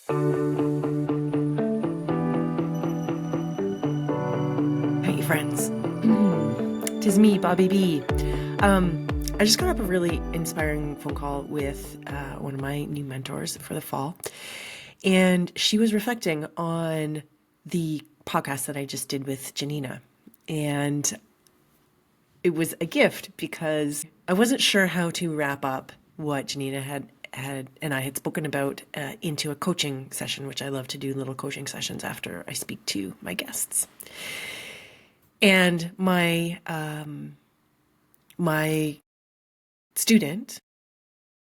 Hey friends, tis me, Bobby B. I just got off a really inspiring phone call with one of my new mentors for the fall, and she was reflecting on the podcast that I just did with Janina, and it was a gift because I wasn't sure how to wrap up what Janina had and I had spoken about into a coaching session, which I love to do little coaching sessions after I speak to my guests. And my student,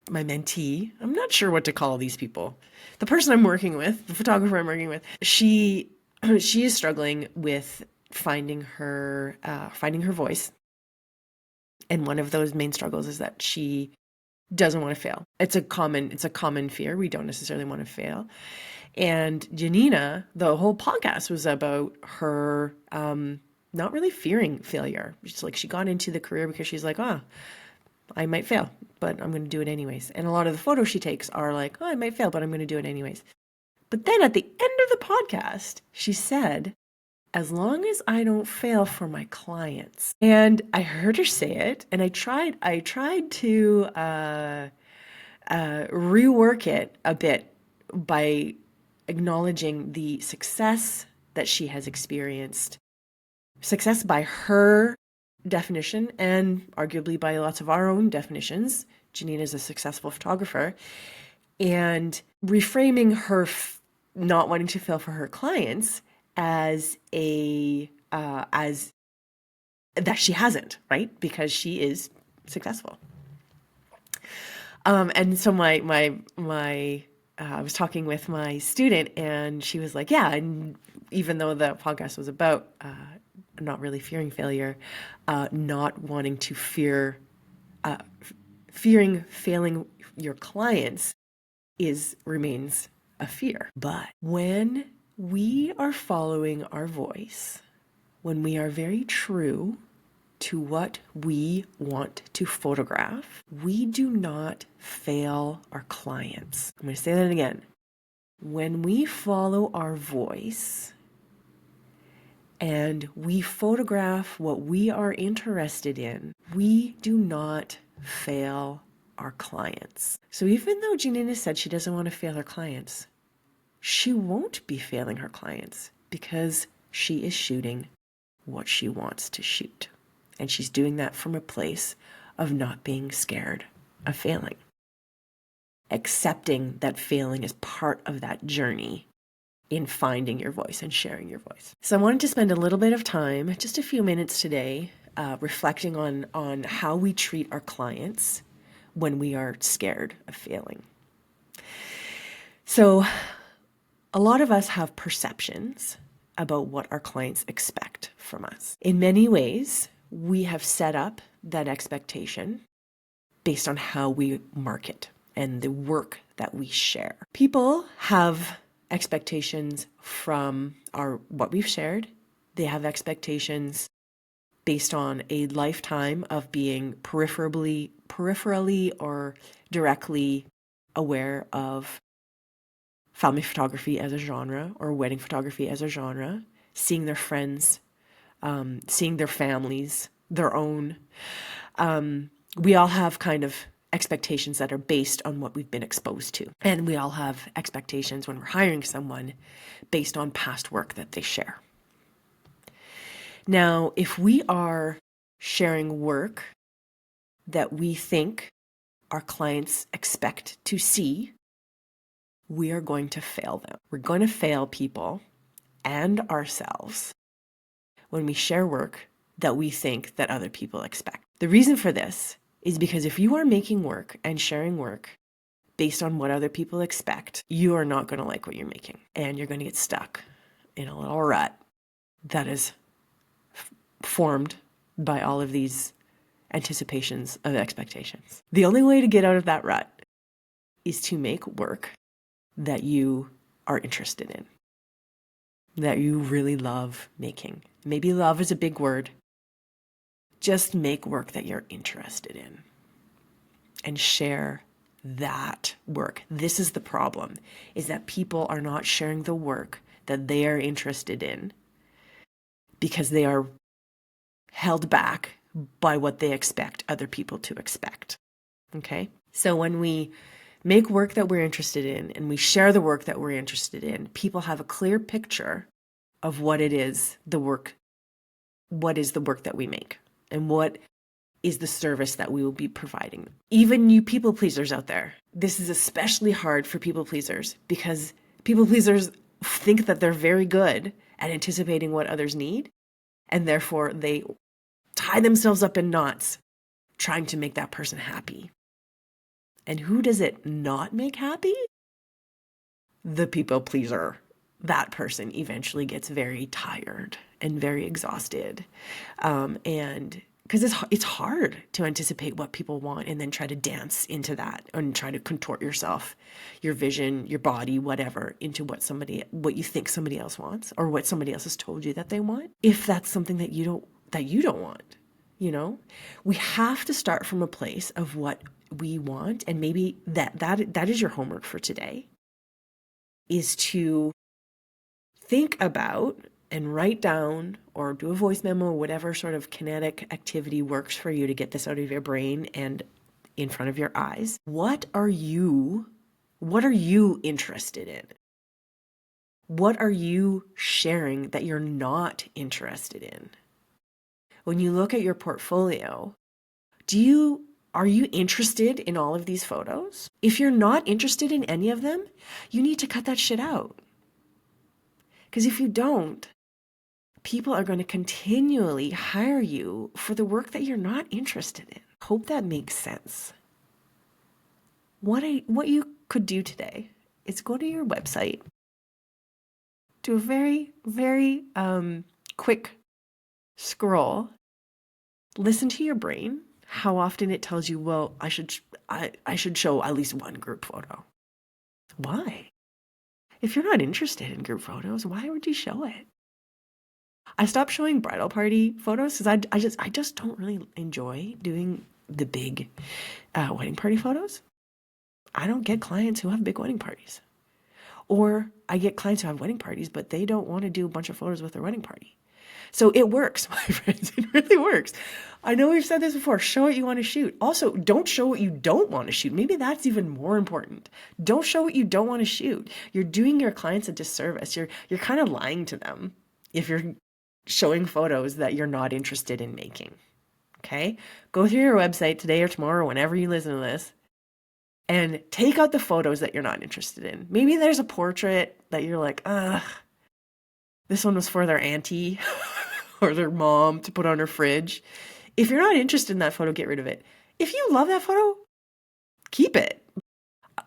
my mentee, I'm not sure what to call these people. The person I'm working with, the photographer I'm working with, she is struggling with finding her voice. And one of those main struggles is that she doesn't want to fail. It's a common fear. We don't necessarily want to fail. And Janina, the whole podcast was about her not really fearing failure. She got into the career because she's like, I might fail, but I'm going to do it anyways. And a lot of the photos she takes are like, I might fail, but I'm going to do it anyways. But then at the end of the podcast, she said, as long as I don't fail for my clients. And I heard her say it, and I tried to rework it a bit by acknowledging the success that she has experienced. Success by her definition, and arguably by lots of our own definitions. Janina is a successful photographer, and reframing her not wanting to fail for her clients as as that she hasn't, right? Because she is successful. And so I was talking with my student, and she was like, yeah, and even though the podcast was about not really fearing failure, not wanting to fearing failing your clients remains a fear. But when we are following our voice, when we are very true to what we want to photograph, we do not fail our clients. I'm going to say that again. When we follow our voice and we photograph what we are interested in, we do not fail our clients. So even though Janina said she doesn't want to fail her clients, she won't be failing her clients because she is shooting what she wants to shoot. And she's doing that from a place of not being scared of failing. Accepting that failing is part of that journey in finding your voice and sharing your voice. So I wanted to spend a little bit of time, just a few minutes today, reflecting on how we treat our clients when we are scared of failing. So a lot of us have perceptions about what our clients expect from us. In many ways, we have set up that expectation based on how we market and the work that we share. People have expectations from what we've shared. They have expectations based on a lifetime of being peripherally or directly aware of family photography as a genre or wedding photography as a genre, seeing their friends, seeing their families, their own. We all have kind of expectations that are based on what we've been exposed to. And we all have expectations when we're hiring someone based on past work that they share. Now, if we are sharing work that we think our clients expect to see, we are going to fail them. We're going to fail people and ourselves when we share work that we think that other people expect. The reason for this is because if you are making work and sharing work based on what other people expect, you are not going to like what you're making, and you're going to get stuck in a little rut that is formed by all of these anticipations of expectations. The only way to get out of that rut is to make work that you are interested in, that you really love making. Maybe love is a big word. Just make work that you're interested in and share that work. This is the problem, is that people are not sharing the work that they are interested in because they are held back by what they expect other people to expect. Okay? So when we make work that we're interested in and we share the work that we're interested in, people have a clear picture of what it is, what is the work that we make and what is the service that we will be providing. Even you people pleasers out there, this is especially hard for people pleasers because people pleasers think that they're very good at anticipating what others need, and therefore they tie themselves up in knots trying to make that person happy. And who does it not make happy? The people pleaser. That person eventually gets very tired and very exhausted. And because it's hard to anticipate what people want and then try to dance into that and try to contort yourself, your vision, your body, whatever, into what you think somebody else wants or what somebody else has told you that they want. If that's something that you don't want, we have to start from a place of what we want. And maybe that is your homework for today, is to think about and write down or do a voice memo, whatever sort of kinetic activity works for you to get this out of your brain and in front of your eyes. What are you interested in? What are you sharing that you're not interested in? When you look at your portfolio, are you interested in all of these photos? If you're not interested in any of them, you need to cut that shit out. Because if you don't, people are going to continually hire you for the work that you're not interested in. Hope that makes sense. What you could do today is go to your website, do a very, very quick scroll, listen to your brain, how often it tells you, well, I should show at least one group photo. Why? If you're not interested in group photos, why would you show it? I stopped showing bridal party photos because I just don't really enjoy doing the big wedding party photos. I don't get clients who have big wedding parties. Or I get clients who have wedding parties, but they don't want to do a bunch of photos with their wedding party. So it works, my friends. It really works. I know we've said this before. Show what you want to shoot. Also, don't show what you don't want to shoot. Maybe that's even more important. Don't show what you don't want to shoot. You're doing your clients a disservice. You're kind of lying to them if you're showing photos that you're not interested in making. Okay? Go through your website today or tomorrow, whenever you listen to this, and take out the photos that you're not interested in. Maybe there's a portrait that you're like, this one was for their auntie or their mom to put on her fridge. If you're not interested in that photo, get rid of it. If you love that photo, keep it.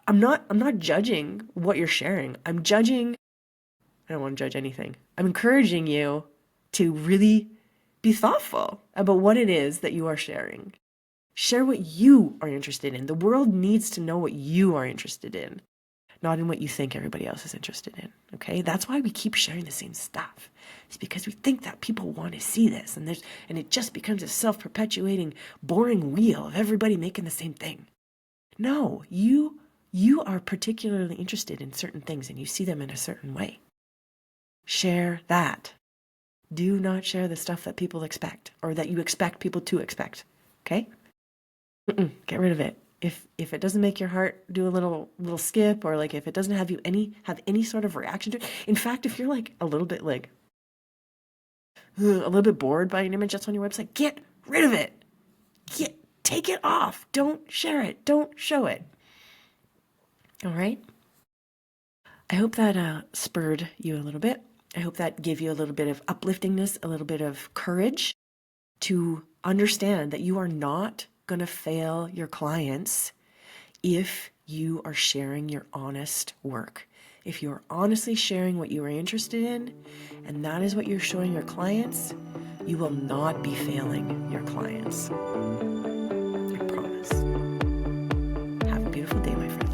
I'm not judging what you're sharing. I don't want to judge anything. I'm encouraging you to really be thoughtful about what it is that you are sharing. Share what you are interested in. The world needs to know what you are interested in, not in what you think everybody else is interested in, okay? That's why we keep sharing the same stuff. It's because we think that people want to see this, and it just becomes a self-perpetuating, boring wheel of everybody making the same thing. No, you are particularly interested in certain things, and you see them in a certain way. Share that. Do not share the stuff that people expect, or that you expect people to expect, okay? Get rid of it. If it doesn't make your heart do a little skip, or like if it doesn't have any sort of reaction to it. In fact, if you're like a little bit bored by an image that's on your website, get rid of it. Take it off. Don't share it. Don't show it. All right. I hope that spurred you a little bit. I hope that gave you a little bit of upliftingness, a little bit of courage to understand that you are not going to fail your clients if you are sharing your honest work. If you're honestly sharing what you are interested in, and that is what you're showing your clients, you will not be failing your clients. I promise. Have a beautiful day, my friend.